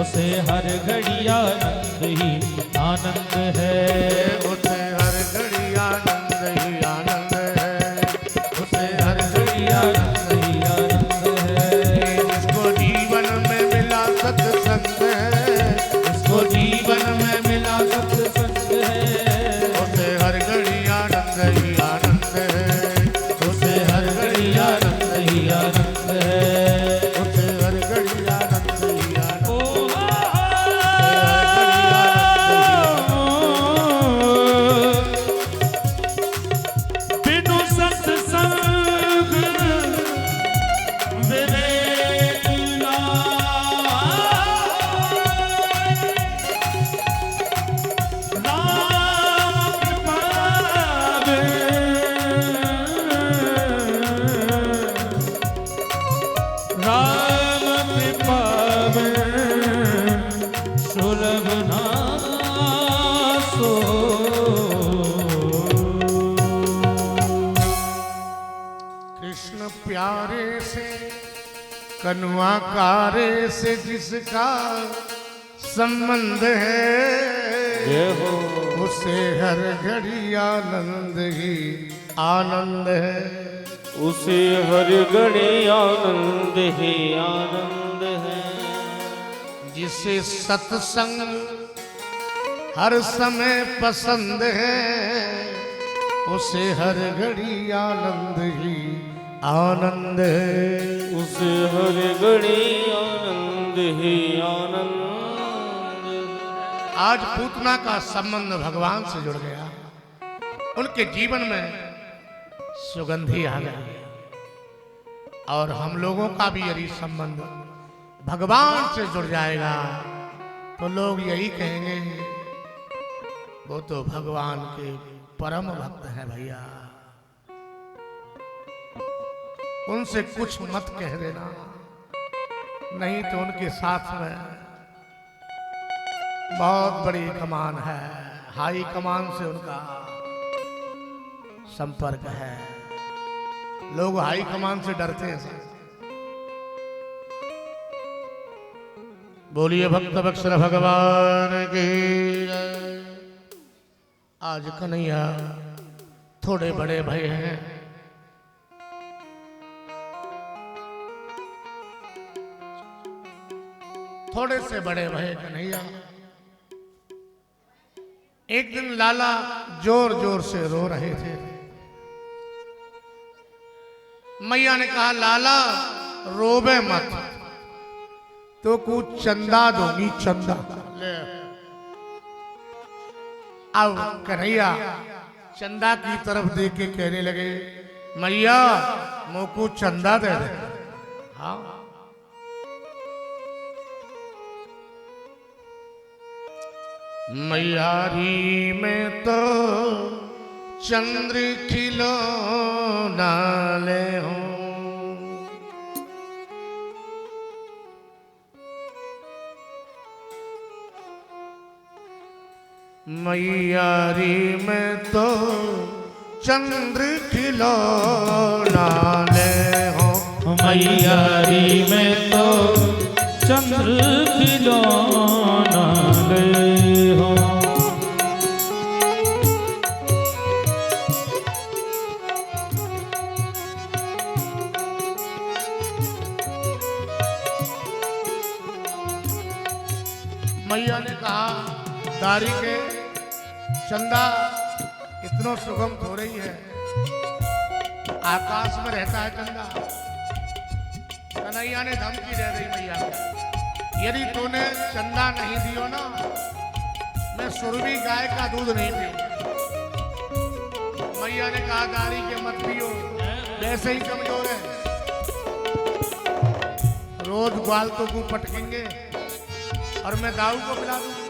उसे हर घड़ी आनंद ही आनंद है। उसे हर घड़ी आनंद ही आनंद है। उसे हर घड़ी आनंद ही आनंद है। जिसको जीवन में मिला सत्संग है, जिसको जीवन में मिला सत्संग है, उसे हर घड़ी आनंद ही आनंद है। उसे हर घड़ी आनंद ही आनंद है। उसे हर घड़ी आनंद ही आनंद। ओ बिनु सत्संग विवेक राम कृपा सुलभ नासो। कृष्ण प्यारे से कन्वा कारे से जिसका संबंध है, उसे हर घड़ी आनंद ही आनंद है। उसे हर घड़ी आनंद ही आनंद है। जिसे सत्संग हर समय पसंद है, उसे हर घड़ी आनंद ही आनंद है। उसे हर घड़ी आनंद ही आनंद है। आज पूतना का संबंध भगवान से जुड़ गया, उनके जीवन में सुगंधी आ गई, और हम लोगों का भी यदि संबंध भगवान से जुड़ जाएगा तो लोग यही कहेंगे वो तो भगवान के परम भक्त है भैया। उनसे कुछ मत कह देना, नहीं तो उनके साथ में बहुत बड़ी कमान है, हाई कमान से उनका संपर्क है। लोग हाई कमान से डरते हैं सर। बोलिए भक्त वत्सल भगवान की जय। आज कन्हैया थोड़े बड़े भय हैं, थोड़े से बड़े भय कन्हैया। एक दिन लाला जोर जोर से रो रहे थे। मैया ने कहा लाला रोबे मत, तो कुछ चंदा दूंगी, चंदा ले। अब कन्हैया चंदा की तरफ देख के कहने लगे मैया मोको चंदा दे दे। हाँ मैयारी में तो चंद्र खिलौना ले हूं, मैयारी में तो चंद्र खिलौना ले हूं। मैयारी में तो चंद्र खिलौना ले हो। मैया ने कहा दारी के चंदा इतना सुगम हो रही है, आकाश में रहता है चंदा। कन्हैया ने धमकी दे दी मैया को, यदि तूने चंदा नहीं दियो ना, मैं सुरभि गाय का दूध नहीं पीऊंगा। मैया ने कहा दारी के मत पियो, वैसे ही कमजोर है, रोज ग्वाल तो को पटकेंगे और मैं दाऊ को पिला दूं।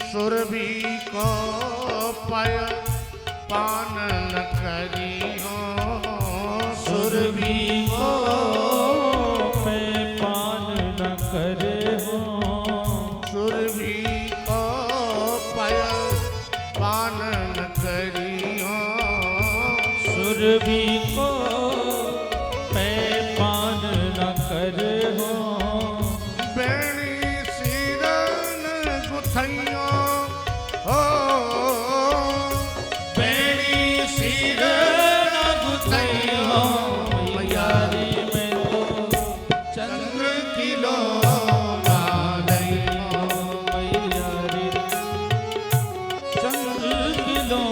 सुरभि को पाय पान न करी हो, सुरभि को मैं पान न करे हो, सुरभि को पाय भी को मैं पान न कर हो बेणी सिरन गुथैया हो बेणी सिरन गुथैया मैया रे मैं तो चंद्र किलो मैया रे चंद्र किलो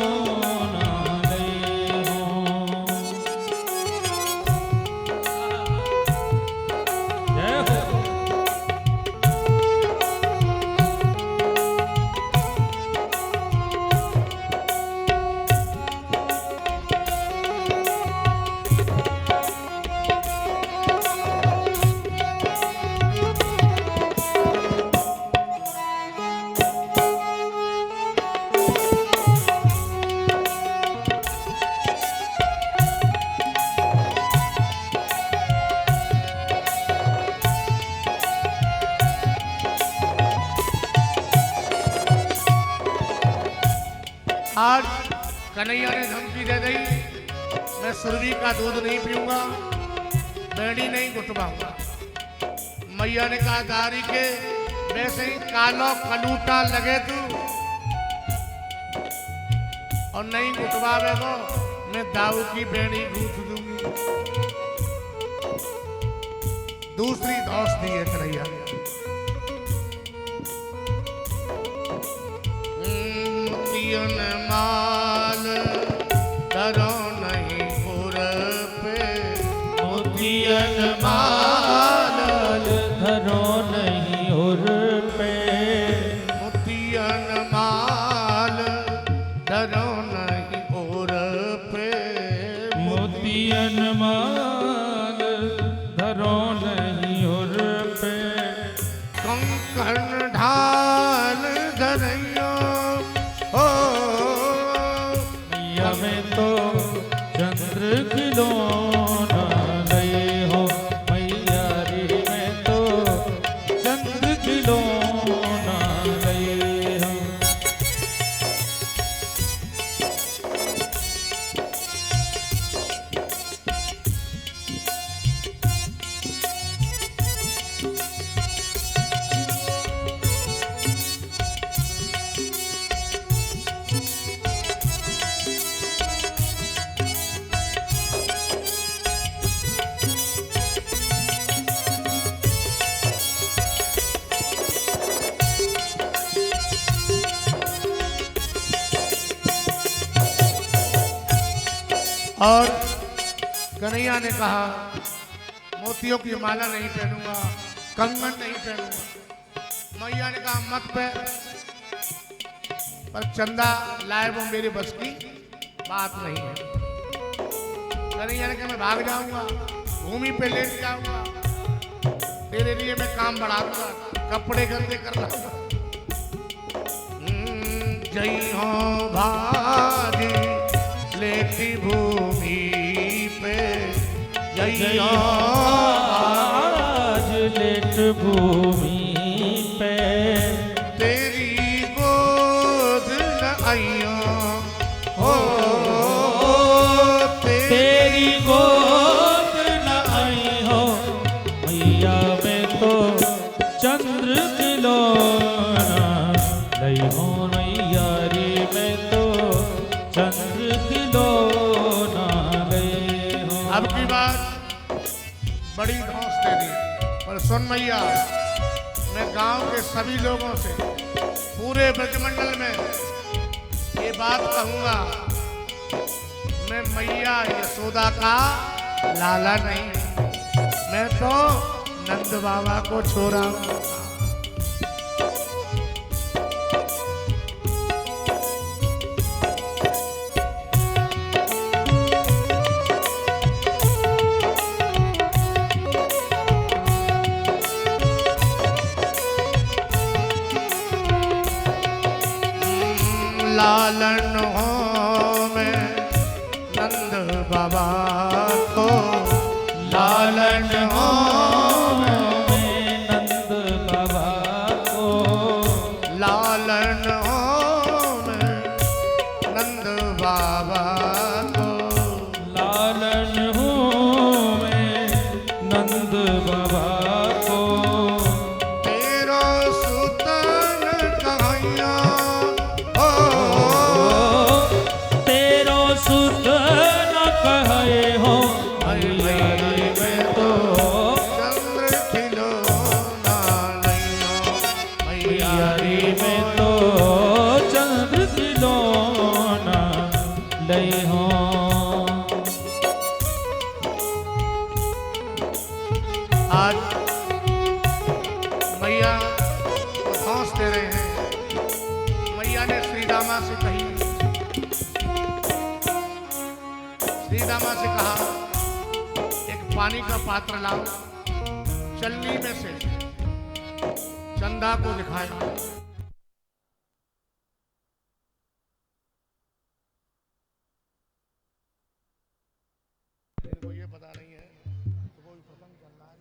आज कन्हैया ने धमकी दे दी, मैं सुरभि का दूध नहीं पीऊंगा, बेड़ी नहीं गुटवाऊंगा। मैया ने कहा दारी के वैसे ही कालो कलूटा लगे तू और नहीं गुटवावे को मैं दाऊ की बेड़ी गूंथ दूंगी। दूसरी धौस दी है कन्हैया ने। माल डरो नहीं पुर पे मोतियन माल धरो नहीं उर पे मोतियन माल डरो नहीं उर पे मोतियन माल धरो नहीं उर पे कंकण ढाल धरैया हो मैया में तो चंद्र खिलौना गए हो मैया रे में तो चंद्र खिलौना गए हो। और कन्हैया ने कहा मोतियों की माला नहीं पहनूंगा, कंगन नहीं पहनूंगा। मैया ने कहा मत पहन, पर चंदा लाए वो मेरे बस की बात नहीं है। कन्हैया ने कहा मैं भाग जाऊंगा, भूमि पे लेट जाऊंगा, तेरे लिए मैं काम बढ़ा दूंगा, कपड़े गंदे कर लाऊंगा। जय हो भाजी लेटी भूमि पे, जय हो आज लेट भूमि पे तेरी गोद न आइयो हो तेरी गोद न आई हो मैया में तो चंद्र खिलौना लई हो मैया रे में तो चंद्र खिलौना गए हो। अब की बात बड़ी धौंस दे दी, पर सुन मैया, मैं गांव के सभी लोगों से पूरे ब्रजमंडल में ये बात कहूंगा, मैं मैया यशोदा का लाला नहीं, मैं तो नंद बाबा को छोड़ा हूं। लालन हो मैं नंद बाबा को, लालन हो मैं नंद बाबा को लालन हो मैं नंद बाबा को, मिले हो। आज मैया हौस दे रहे हैं। मैया ने श्री रामा से कही, श्री रामा से कहा एक पानी का पात्र लाओ, चलनी में से चंदा को दिखाया। इनको ये पता नहीं है तो कोई पसंद चल रहा है।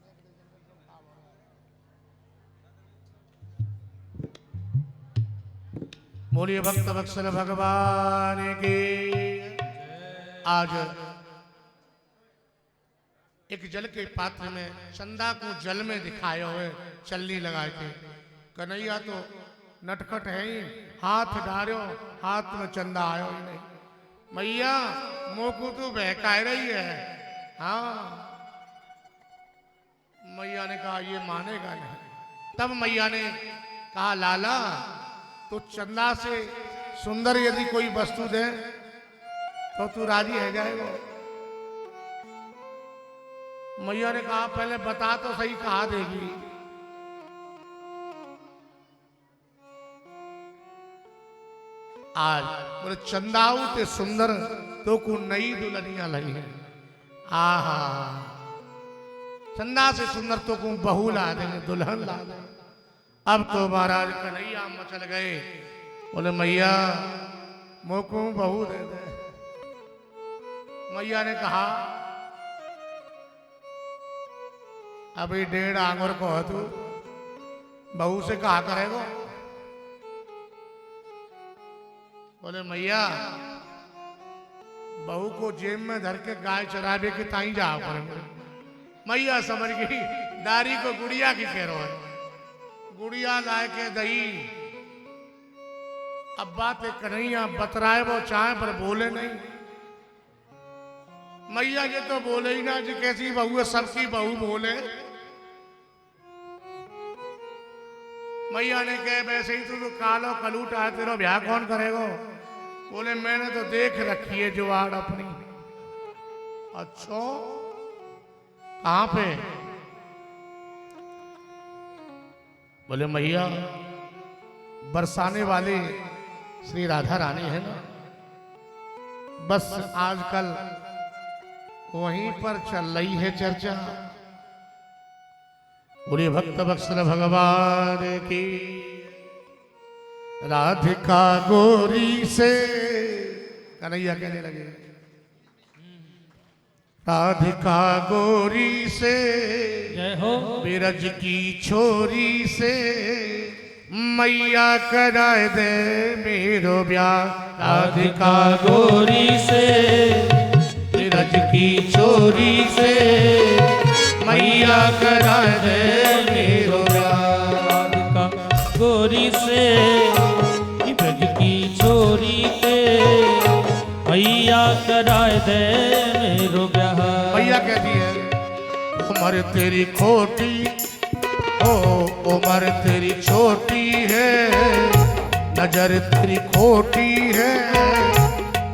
बोलिए भक्त वत्सल भगवान की। आज एक जल के पात्र में चंदा को जल में दिखाए हुए चलनी लगा के, कन्हैया तो नटखट है ही, हाथ डालो हाथ में चंदा आयो ही नहीं। मैया मोकू तो बहका रही है। हाँ, मैया ने कहा ये मानेगा नहीं। तब मैया ने कहा लाला तो चंदा से सुंदर यदि कोई वस्तु दे तो तू राजी है जाएगा। मैया ने कहा पहले बता तो सही कहा देगी। आज बोले चंदाऊ ते सुंदर तो को नई दुल्हनिया लगी है। आहा, चंदा से सुंदर तो को बहू ला देंगे, दुल्हन ला देंगे। अब तो महाराज कन्हैया मचल गए। बोले मैया मोको बहू दे दे। मैया ने कहा अभी 1.5 आंगुर को है तू, बहू से कहा करेगो। बोले मैया बहू को जेब में धर के गाय चरावे के ताई जाओ करेंगे। मैया समझ गई दारी को गुड़िया की कह रहा है। गुड़िया लाए के दही। अब बात है कन्हैया बतराए वो चाहे पर बोले नहीं। मैया ये तो बोले ही ना जी, कैसी बहू है, सबकी बहू बोले। मैया ने कहे वैसे ही तू कालो कलूट है, तेरा ब्याह कौन करेगा। बोले मैंने तो देख रखी है जुआड़ अपनी। अच्छा कहां पे। बोले मैया बरसाने वाले श्री राधा रानी है ना, बस आजकल वहीं पर चल रही है चर्चा। बोले भक्त वत्सल भगवान की। राधिका गोरी से कन्हैया कहने लगे, राधिका गोरी से जय हो। बिरज की छोरी से मैया कराए दे मेरो ब्याह। राधिका गोरी से बिरज की छोरी से मैया कराए दे मेरो ब्याह। राधिका गोरी से ब्रज की छोरी से मैया कराए दे मेरो ब्याह। मैया कहती है उम्र तेरी खोटी ओ उम्र तेरी छोटी है, नजर तेरी खोटी है,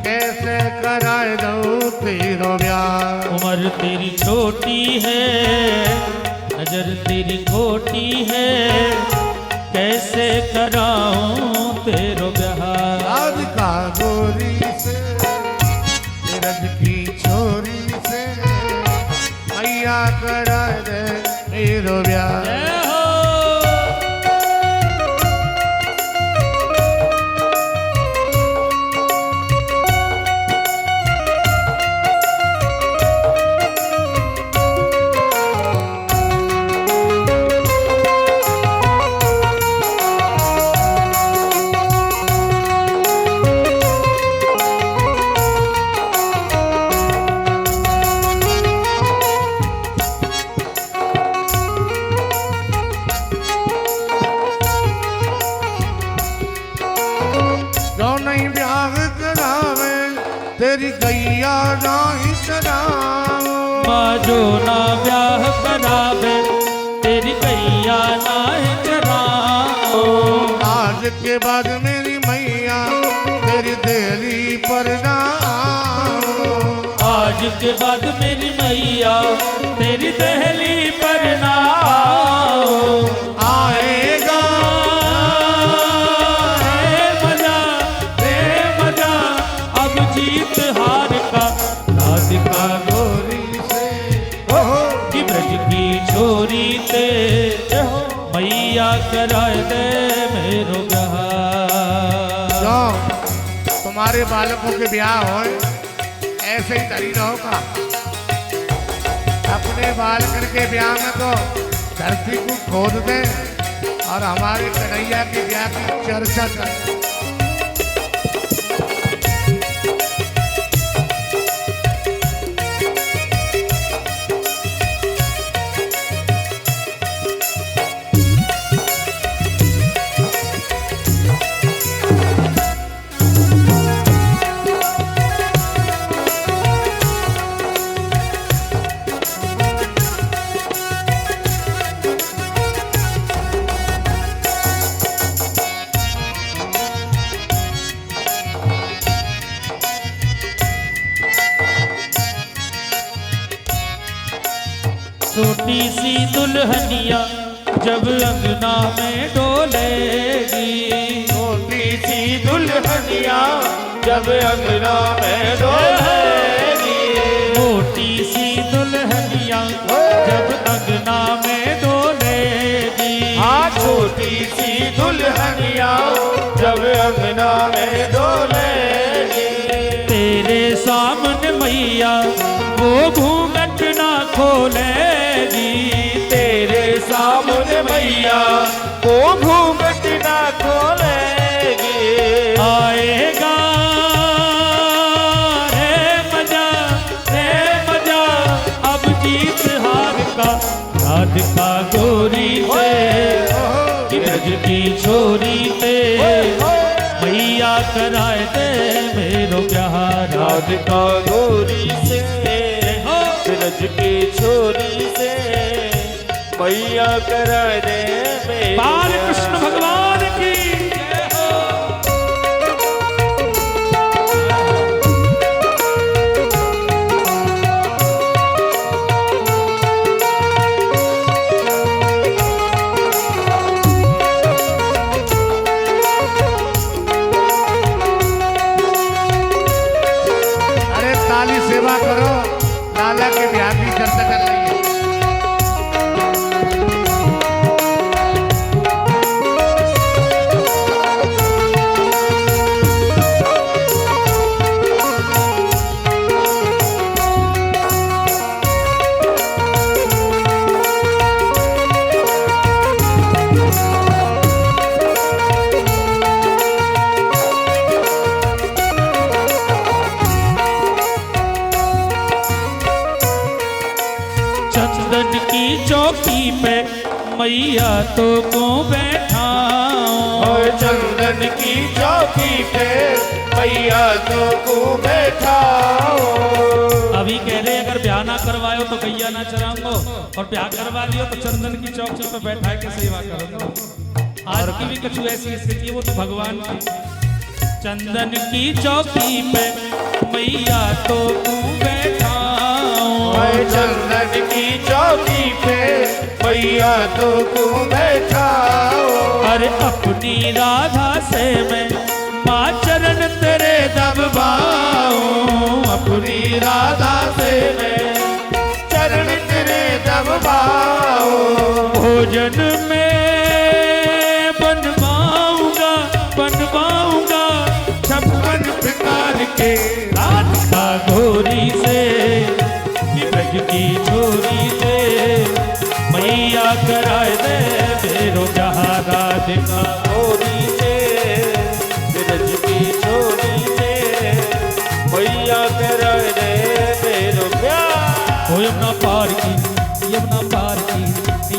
कैसे कराए दो तेरो ब्याह। उम्र तेरी छोटी है, नजर तेरी खोटी है, कैसे कराऊं तेरो ब्याह। राधिका गोरी से बिरज की छोरी से मैया कराए दे मेरो ब्याह। जय हो। तेरी गैया नहीं चराओ। माँ जो ना ब्याह करावे तेरी गैया नाही चराओ। आज के बाद मेरी मैया तेरी देरी पर ना के बाद मेरी मैया तेरी दहली पर ना आओ। आएगा रे मजा अब जीत हार का राधिका गोरी से ओहो कि ब्रज की छोरी ते मैया कराए दे मेरो ब्याह। तुम्हारे बालकों के ब्याह हो ऐसे ही तरी रहोगा। अपने बालकन के ब्याह में तो धरती को खोद दे और हमारे कन्हैया के ब्याह की चर्चा कर। छोटी सी दुल्हनिया जब अंगना में डोलेगी। छोटी सी दुल्हनिया जब अंगना में डोलेगी। मोटी सी दुल्हनिया जब अंगना में डोलेगी। हाँ छोटी सी दुल्हनिया जब अंगना में डोलेगी। तेरे सामने मैया वो घूंघट ना खोलेगी। तेरे सामने मैया वो घूंघट ना खोलेगी। आएगा रे मजा अब जीत हार का राधिका गोरी से कि ब्रज की छोरी पे मैया कराए दे मेरो ब्याह। राधिका गोरी से ब्रज की छोरी से मैया करा दे मेरा। बाल कृष्ण भगवान की जय हो। अरे ताली सेवा करो, लाला के ब्याह की चर्चा कर रही है। चंदन की चौकी पे मैया तो को बैठाऊं। और चंदन की चौकी पे मैया तो को बैठाओ। अभी कह रहे अगर ब्याह ना करवायो तो गैया ना चराऊंगो और ब्याह करवा लियो तो चंदन की चौकी पे बैठा के सेवा करूंगा। आज की भी कुछ ऐसी स्थिति वो तो भगवान की। चंदन की चौकी पे मैया तो को बैठाऊं। और चंदन की चौकी पे मैया तो को बैठाओ। अरे अपनी राधा से मैं माँ चरण तेरे दबवाऊं। अपनी राधा से मैं चरण तेरे दबवाओ। भोजन में बनवाऊंगा 56 प्रकार के राधिका गोरी से कि ब्रज की छोरी से मैया कराए दे मेरो जहाँ। राधिका गोरी से ब्रज की छोरी से मैया करा दे मेरो प्यार। ओ यमुना पार की यमुना पार की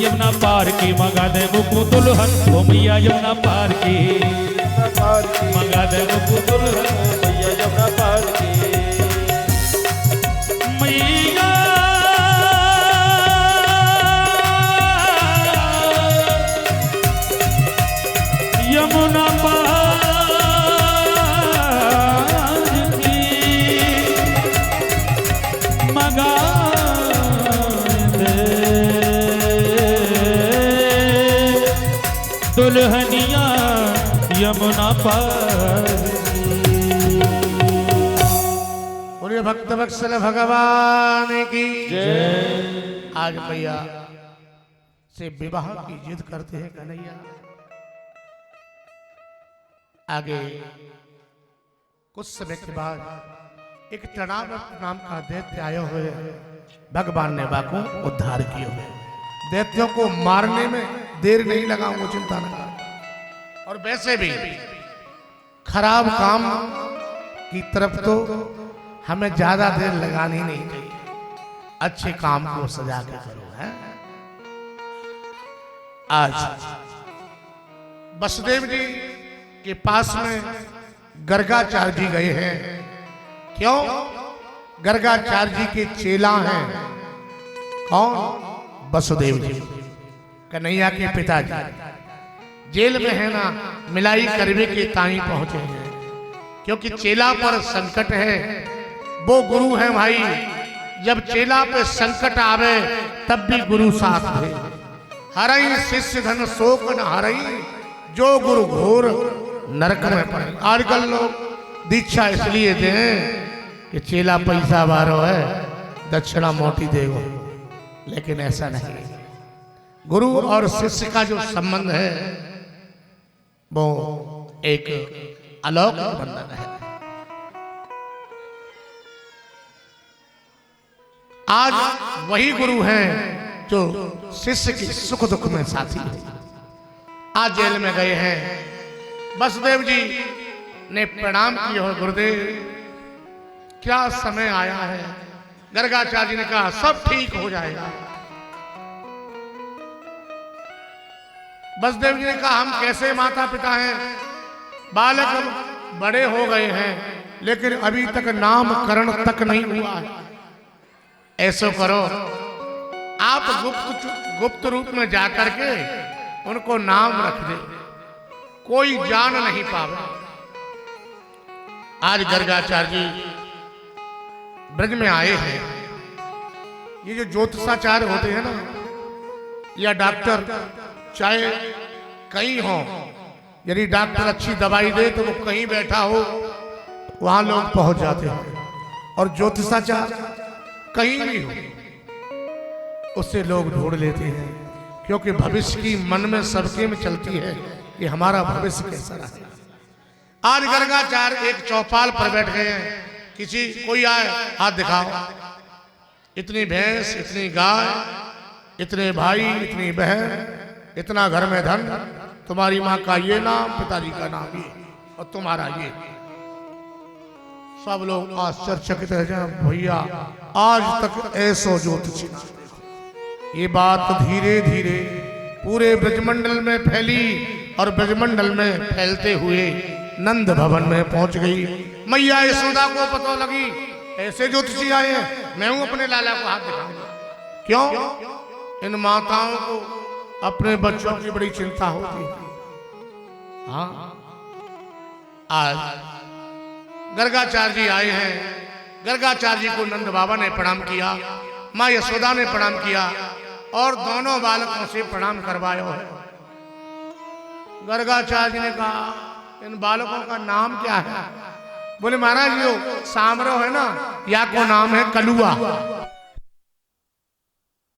यमुना पार की मंगा दे मुकु दुल्हन ओ मैया यमुना पार की मंगा दे मुकु दुल्हन मैया यमुना पार की। मैया यमुना पार की दुल्हनिया यमुना पार। बोलिए भक्त वत्सल भगवान की जय। आज भैया से विवाह की जिद करते हैं कन्हैया। आगे कुछ समय के बाद एक तणावत नाम का दैत्य आए हुए हैं। भगवान ने वाको उद्धार किए हुए। दैत्यों को मारने में देर नहीं लगा, वो चिंता न कर। और वैसे भी खराब काम की तरफ तो हमें ज्यादा देर लगानी नहीं चाहिए। अच्छे काम को सजा के करो है। आज वसुदेव जी के पास में गर्गाचार्य जी गए हैं। क्यों? गर्गाचार्य जी के चेला हैं। कौन? वसुदेव जी, कन्हैया के पिताजी। जेल में है ना, मिलाई करवे के ताई पहुंचे हैं। क्योंकि चेला पर संकट है, वो गुरु है भाई। जब चेला पे संकट आवे तब भी गुरु साथ है। हरई शिष्य धन शोक न हरई, जो गुरु घोर नरक में पड़े। आजकल लोग दीक्षा इसलिए दें कि चेला पैसा बारो है, दक्षिणा मोटी देगो, लेकिन ऐसा नहीं। गुरु और शिष्य का जो संबंध है वो एक अलौकिक बंधन है। आज वही गुरु हैं जो शिष्य की सुख दुख में साथी है। आज जेल में गए हैं। वसुदेव जी ने प्रणाम किया और गुरुदेव क्या समय आया है। गर्गाचार्य जी ने कहा सब ठीक हो जाएगा। वसुदेव जी ने कहा हम कैसे माता पिता हैं, बालक बड़े हो गए हैं लेकिन अभी तक नामकरण तक नहीं हुआ है। ऐसा करो, आप गुप्त रूप में जाकर के उनको नाम रख दे, कोई जान नहीं पावे। आज गर्गाचार्य जी ब्रज में आए हैं। ये जो ज्योतिषाचार्य होते हैं ना, या डॉक्टर, चाहे कहीं हो, यदि डॉक्टर अच्छी दवाई दे तो वो कहीं बैठा हो वहां लोग पहुंच जाते हैं। और ज्योतिषाचार्य कहीं भी हो उससे लोग ढूंढ लेते हैं, क्योंकि भविष्य की मन में सबके में चलती है कि हमारा भविष्य कैसा रहा। आज गर्गाचार्य एक चौपाल पर बैठ गए हैं। किसी कोई आए, हाथ दिखाओ। इतनी भैंस, इतनी गाय, इतने भाई, इतनी बहन, इतना घर में धन, तुम्हारी माँ का ये नाम, पिताजी का नाम ये, और तुम्हारा ये। सब लोग आश्चर्यचकित रह जाए। भैया आज तक ऐसो ज्योतिषी। ये बात धीरे धीरे पूरे ब्रजमंडल में फैली और ब्रजमंडल में फैलते हुए नंद भवन में पहुंच गई। मैया यशोदा को पता लगी ऐसे ज्योतिषी आए हैं, मैं हूं अपने लाला को हाथ दिखाऊंगा। क्यों? इन माताओं को अपने बच्चों की बड़ी चिंता होती है। हाँ, आज गर्गाचार्य जी आए हैं। गर्गाचार्य जी को नंद बाबा ने प्रणाम किया, माँ यशोदा ने प्रणाम किया और दोनों बालकों से प्रणाम करवाया है। गर्गाचार्य जी ने कहा इन बालकों का नाम क्या है? बोले महाराज यो सामरो है ना, या को नाम है कलुआ।